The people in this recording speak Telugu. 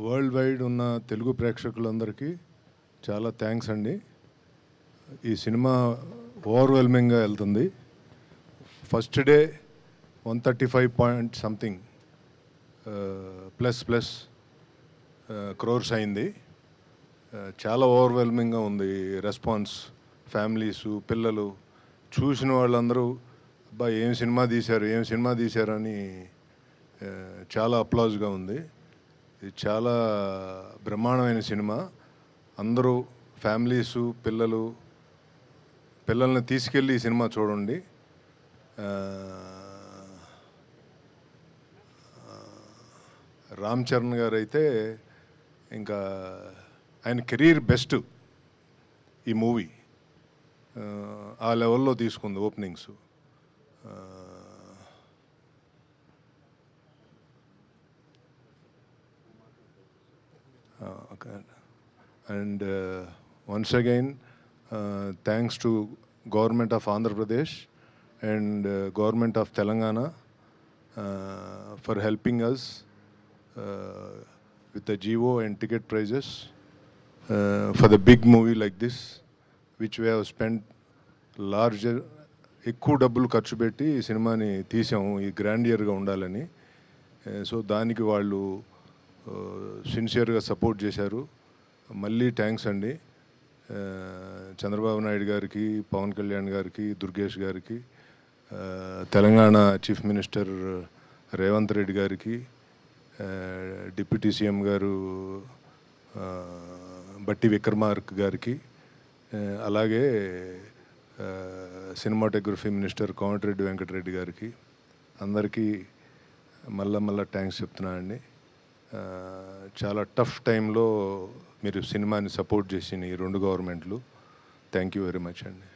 వరల్డ్ వైడ్ ఉన్న తెలుగు ప్రేక్షకులందరికీ చాలా థ్యాంక్స్ అండి. ఈ సినిమా ఓవర్వెల్మింగ్గా వెళ్తుంది. First day 135 point something plus crores అయింది. చాలా ఓవర్వెల్మింగ్గా ఉంది రెస్పాన్స్. ఫ్యామిలీసు, పిల్లలు చూసిన వాళ్ళందరూ అబ్బా ఏం సినిమా తీశారు అని చాలా అప్లాజ్గా ఉంది. ఇది చాలా బ్రహ్మాండమైన సినిమా. అందరూ ఫ్యామిలీసు, పిల్లల్ని తీసుకెళ్ళి ఈ సినిమా చూడండి. రామ్ చరణ్ గారు అయితే ఇంకా ఆయన కెరీర్ బెస్ట్ ఈ మూవీ. ఆ లెవెల్లో తీసుకుంది openings. And once again, thanks to Government of Andhra Pradesh and Government of Telangana for helping us with the GO and ticket prices for the big movie like this, which we have spent larger, ఎక్కువ డబ్బులు ఖర్చు పెట్టి ఈ సినిమాని తీసాము ఈ గ్రాండియర్గా ఉండాలని. సో దానికి వాళ్ళు సిన్సియర్గా సపోర్ట్ చేశారు. మళ్ళీ థ్యాంక్స్ అండి చంద్రబాబు నాయుడు గారికి, పవన్ కళ్యాణ్ గారికి, దుర్గేష్ గారికి, తెలంగాణ చీఫ్ మినిస్టర్ రేవంత్ రెడ్డి గారికి, డిప్యూటీ సీఎం గారు బట్టి విక్రమార్క గారికి, అలాగే సినిమాటోగ్రఫీ మినిస్టర్ కోమటిరెడ్డి వెంకటరెడ్డి గారికి, అందరికీ మళ్ళా థ్యాంక్స్ చెప్తున్నానండి. చాలా టఫ్ టైంలో మీరు సినిమాని సపోర్ట్ చేసిన ఈ రెండు గవర్నమెంట్లు. థ్యాంక్ యూ వెరీ మచ్ అండి.